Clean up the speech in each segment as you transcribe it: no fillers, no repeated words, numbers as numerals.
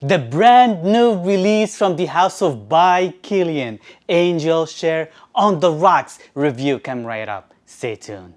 The brand new release from the house of by Kilian, Angel Share on the Rocks review come right up. Stay tuned.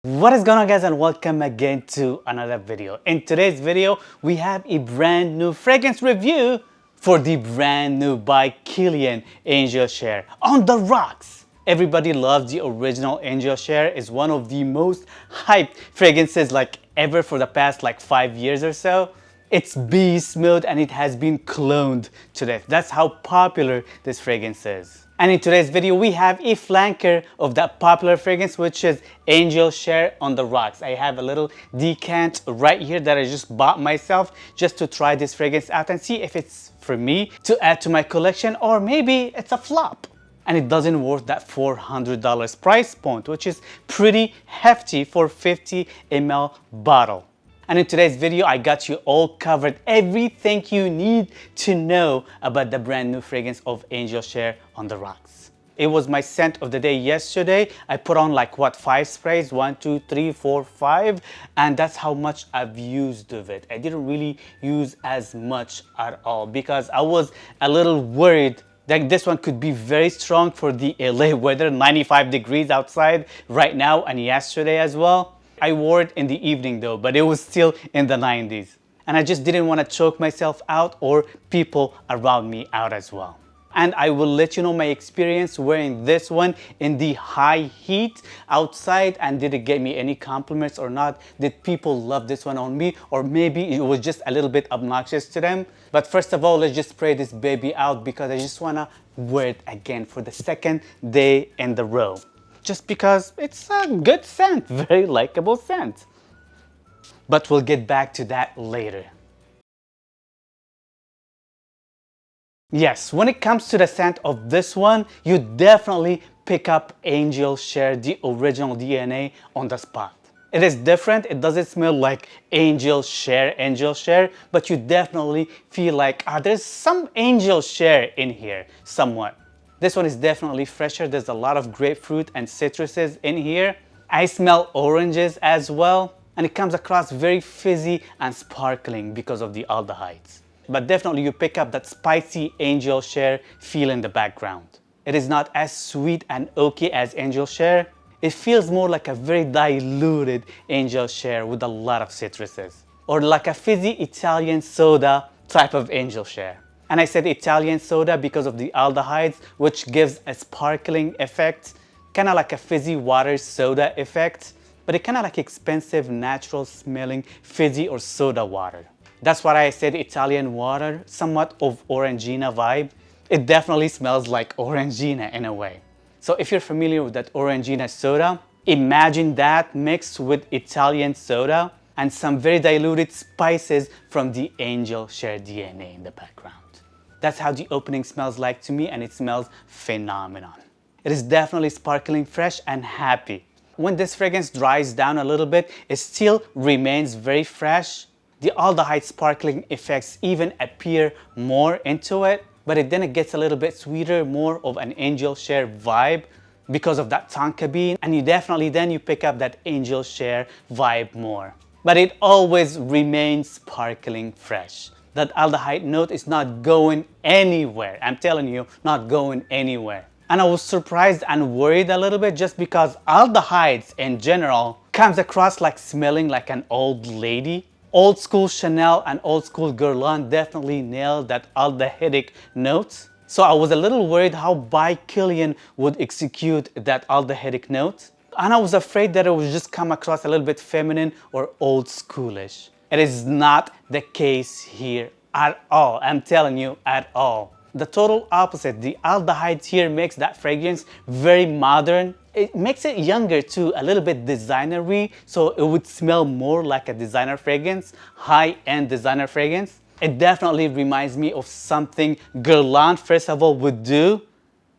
What is going on, guys, and welcome again to another video. In today's video, we have a brand new fragrance review for the brand new by Kilian Angel Share on the Rocks. Everybody loves the original Angel Share. It's one of the most hyped fragrances ever for the past 5 years or so. It's bee smooth and it has been cloned to death. That's how popular this fragrance is. And in today's video, we have a flanker of that popular fragrance, which is Angel Share on the Rocks. I have a little decant right here that I just bought myself just to try this fragrance out and see if it's for me to add to my collection, or maybe it's a flop. And it doesn't worth that $400 price point, which is pretty hefty for 50 ml bottle. And in today's video, I got you all covered, everything you need to know about the brand new fragrance of Angel Share on the Rocks. It was my scent of the day yesterday. I put on 5 sprays, 1, 2, 3, 4, 5, and that's how much I've used of it. I didn't really use as much at all because I was a little worried that this one could be very strong for the LA weather, 95 degrees outside right now and yesterday as well. I wore it in the evening though, but it was still in the 90s. And I just didn't want to choke myself out or people around me out as well. And I will let you know my experience wearing this one in the high heat outside, and did it get me any compliments or not? Did people love this one on me, or maybe it was just a little bit obnoxious to them? But first of all, let's just spray this baby out because I just want to wear it again for the second day in the row. Just because it's a good scent, very likable scent. But we'll get back to that later. Yes, when it comes to the scent of this one, you definitely pick up Angel Share, the original DNA, on the spot. It is different. It doesn't smell like Angel Share, but you definitely feel like there's some Angel Share in here somewhat. This one is definitely fresher. There's a lot of grapefruit and citruses in here. I smell oranges as well, and it comes across very fizzy and sparkling because of the aldehydes. But definitely you pick up that spicy Angel Share feel in the background. It is not as sweet and oaky as Angel Share. It feels more like a very diluted Angel Share with a lot of citruses. Or like a fizzy Italian soda type of Angel Share. And I said Italian soda because of the aldehydes, which gives a sparkling effect. Kind of like a fizzy water soda effect. But it kind of like expensive, natural smelling fizzy or soda water. That's why I said Italian water, somewhat of Orangina vibe. It definitely smells like Orangina in a way. So if you're familiar with that Orangina soda, imagine that mixed with Italian soda and some very diluted spices from the Angel Share DNA in the background. That's how the opening smells like to me, and it smells phenomenal. It is definitely sparkling fresh and happy. When this fragrance dries down a little bit, it still remains very fresh. The aldehyde sparkling effects even appear more into it, but then it gets a little bit sweeter, more of an Angel Share vibe because of that tonka bean, and you definitely then you pick up that Angel Share vibe more. But it always remains sparkling fresh. That aldehyde note is not going anywhere. I'm telling you, not going anywhere. And I was surprised and worried a little bit just because aldehydes in general comes across like smelling like an old lady. Old school Chanel and old school Guerlain definitely nailed that aldehydic note. So I was a little worried how by Kilian would execute that aldehydic note. And I was afraid that it would just come across a little bit feminine or old schoolish. It is not the case here at all. I'm telling you, at all. The total opposite. The aldehydes here makes that fragrance very modern. It makes it younger too, a little bit designery, so it would smell more like a designer fragrance, high-end designer fragrance. It definitely reminds me of something Guerlain first of all would do,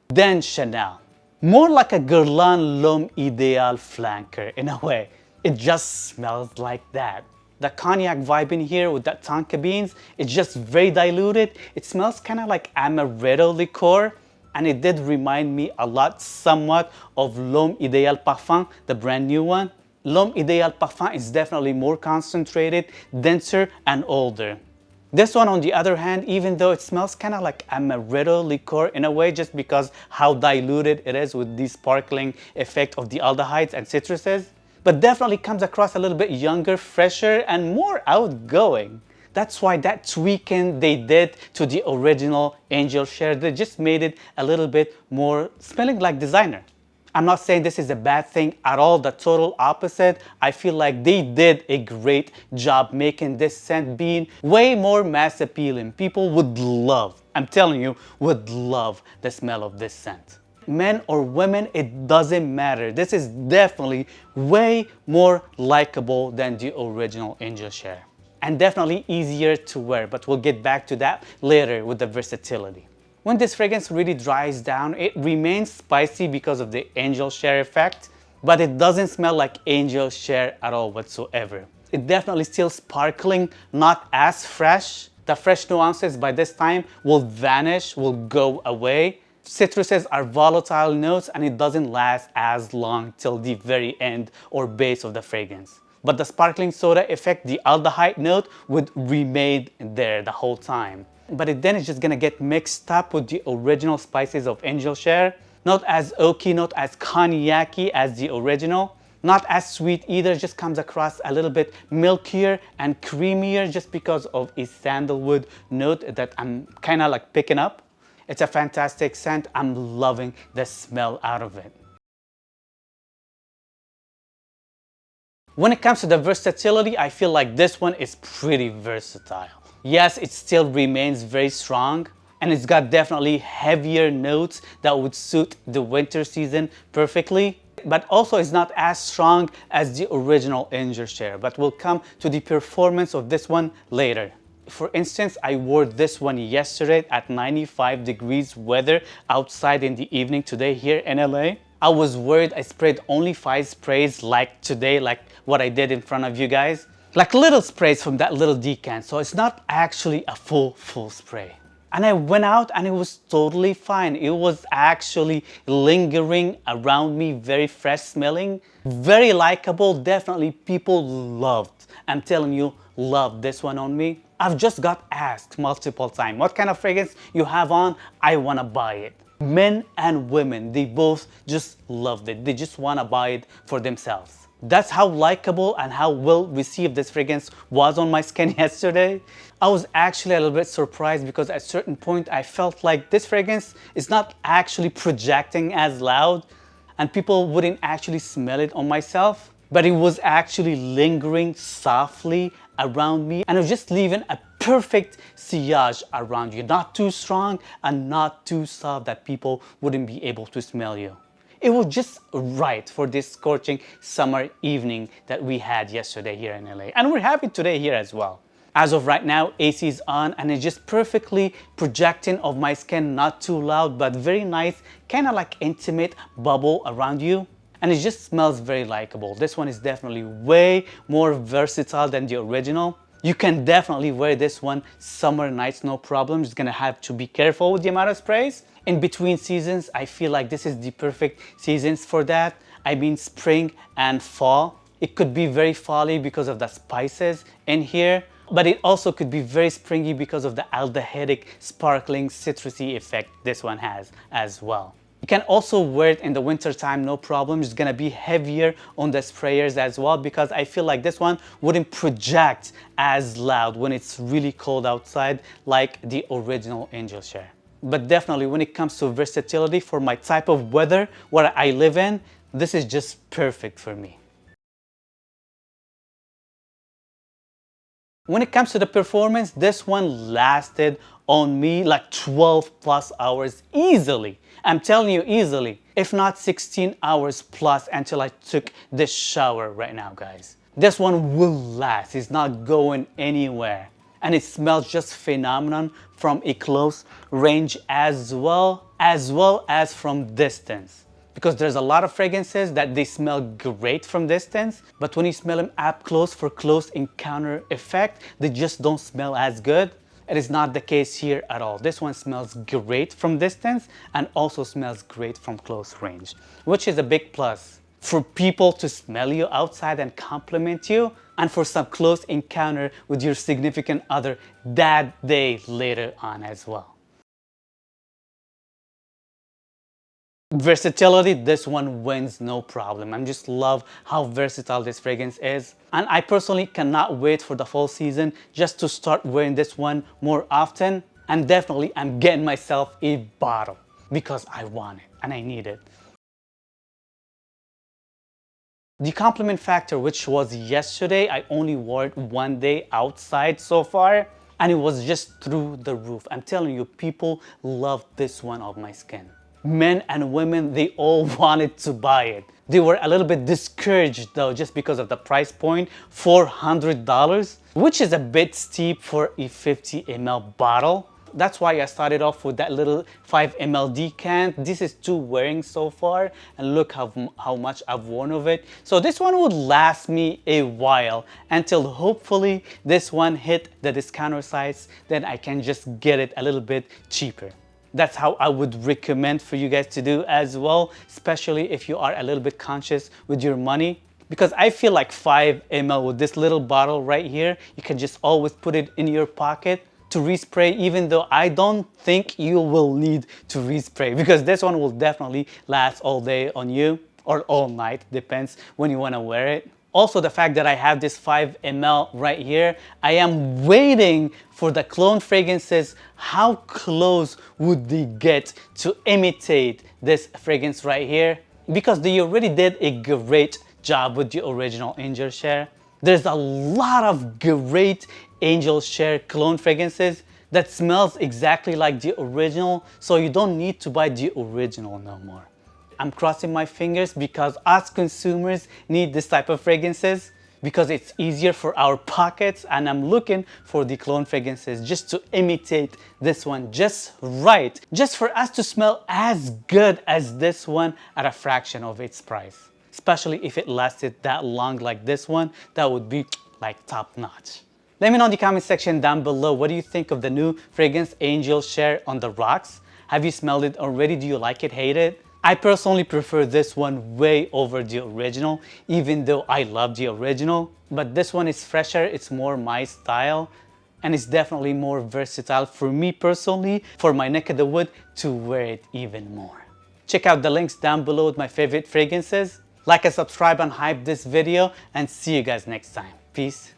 then Chanel. More like a Guerlain L'Homme Ideal flanker in a way. It just smells like that. The cognac vibe in here with that tonka beans, it's just very diluted. It smells kind of like amaretto liqueur. And it did remind me a lot somewhat of L'Homme Ideal Parfum, the brand new one. L'Homme Idéal Parfum is definitely more concentrated, denser, and older. This one, on the other hand, even though it smells kind of like amaretto liqueur in a way, just because how diluted it is with the sparkling effect of the aldehydes and citruses, but definitely comes across a little bit younger, fresher, and more outgoing. That's why that tweaking they did to the original Angel Share, they just made it a little bit more smelling like designer. I'm not saying this is a bad thing at all, the total opposite. I feel like they did a great job making this scent being way more mass appealing. People would love, I'm telling you, would love the smell of this scent. Men or women, it doesn't matter. This is definitely way more likable than the original Angel Share. And definitely easier to wear, but we'll get back to that later with the versatility. When this fragrance really dries down, it remains spicy because of the Angel Share effect, but it doesn't smell like Angel Share at all whatsoever. It definitely still sparkling, not as fresh. The fresh nuances by this time will vanish, will go away. Citruses are volatile notes and it doesn't last as long till the very end or base of the fragrance. But the sparkling soda effect, the aldehyde note, would remain there the whole time. But then it's just gonna get mixed up with the original spices of Angel Share. Not as oaky, not as cognac-y as the original. Not as sweet either, just comes across a little bit milkier and creamier just because of a sandalwood note that I'm kind of like picking up. It's a fantastic scent. I'm loving the smell out of it. When it comes to the versatility, I feel like this one is pretty versatile. Yes, it still remains very strong and it's got definitely heavier notes that would suit the winter season perfectly, but also it's not as strong as the original Angel Share, but we'll come to the performance of this one later. For instance, I wore this one yesterday at 95 degrees weather outside in the evening today here in LA. I was worried I sprayed only 5 sprays like today, like what I did in front of you guys. Like little sprays from that little decant, so it's not actually a full spray. And I went out and it was totally fine. It was actually lingering around me, very fresh smelling, very likable. Definitely people loved, I'm telling you, loved this one on me. I've just got asked multiple times, what kind of fragrance you have on? I wanna buy it. Men and women, they both just loved it. They just wanna buy it for themselves. That's how likable and how well received this fragrance was on my skin yesterday. I was actually a little bit surprised because at a certain point I felt like this fragrance is not actually projecting as loud and people wouldn't actually smell it on myself, but it was actually lingering softly around me and it was just leaving a perfect sillage around you. Not too strong and not too soft that people wouldn't be able to smell you. It was just right for this scorching summer evening that we had yesterday here in LA. And we're having today here as well. As of right now, AC is on and it's just perfectly projecting of my skin, not too loud, but very nice, kind of like intimate bubble around you. And it just smells very likable. This one is definitely way more versatile than the original. You can definitely wear this one summer nights, no problem. Just gonna have to be careful with the amount of sprays. In between seasons, I feel like this is the perfect seasons for that. I mean spring and fall. It could be very folly because of the spices in here, but it also could be very springy because of the aldehydic, sparkling, citrusy effect this one has as well. You can also wear it in the winter time, no problem. It's gonna be heavier on the sprayers as well because I feel like this one wouldn't project as loud when it's really cold outside like the original Angel Share. But definitely when it comes to versatility for my type of weather where I live in, this is just perfect for me. When it comes to the performance, this one lasted on me like 12 plus hours easily. I'm telling you easily, if not 16 hours plus until I took this shower right now, guys. This one will last, it's not going anywhere. And it smells just phenomenal from a close range as well as from distance. Because there's a lot of fragrances that they smell great from distance, but when you smell them up close for close encounter effect, they just don't smell as good. It is not the case here at all. This one smells great from distance and also smells great from close range, which is a big plus. for people to smell you outside and compliment you, and for some close encounter with your significant other that day later on as well. Versatility, this one wins no problem. I just love how versatile this fragrance is. And I personally cannot wait for the fall season just to start wearing this one more often. And definitely I'm getting myself a bottle because I want it and I need it. The compliment factor, which was yesterday, I only wore it one day outside so far, and it was just through the roof. I'm telling you, people love this one of my skin. Men and women, they all wanted to buy it. They were a little bit discouraged though, just because of the price point, $400, which is a bit steep for a 50 ml bottle. That's why I started off with that little 5 ml decant. This is 2 wearing so far, and look how much I've worn of it. So this one would last me a while until hopefully this one hit the discounter sites, then I can just get it a little bit cheaper. That's how I would recommend for you guys to do as well, especially if you are a little bit conscious with your money. Because I feel like 5 ml with this little bottle right here, you can just always put it in your pocket to respray, even though I don't think you will need to respray, because this one will definitely last all day on you, or all night, depends when you want to wear it. Also, the fact that I have this 5 ml right here, I am waiting for the cologne fragrances. How close would they get to imitate this fragrance right here? Because they already did a great job with the original Angel Share. There's a lot of great Angel Share cologne fragrances that smells exactly like the original, so you don't need to buy the original no more. I'm crossing my fingers because us consumers need this type of fragrances because it's easier for our pockets, and I'm looking for the cologne fragrances just to imitate this one just right, just for us to smell as good as this one at a fraction of its price. Especially if it lasted that long like this one, that would be like top notch. Let me know in the comment section down below, what do you think of the new fragrance Angel Share on the rocks? Have you smelled it already? Do you like it, hate it? I personally prefer this one way over the original, even though I love the original. But this one is fresher, it's more my style, and it's definitely more versatile for me personally, for my neck of the wood, to wear it even more. Check out the links down below with my favorite fragrances. Like and subscribe and hype this video, and see you guys next time. Peace.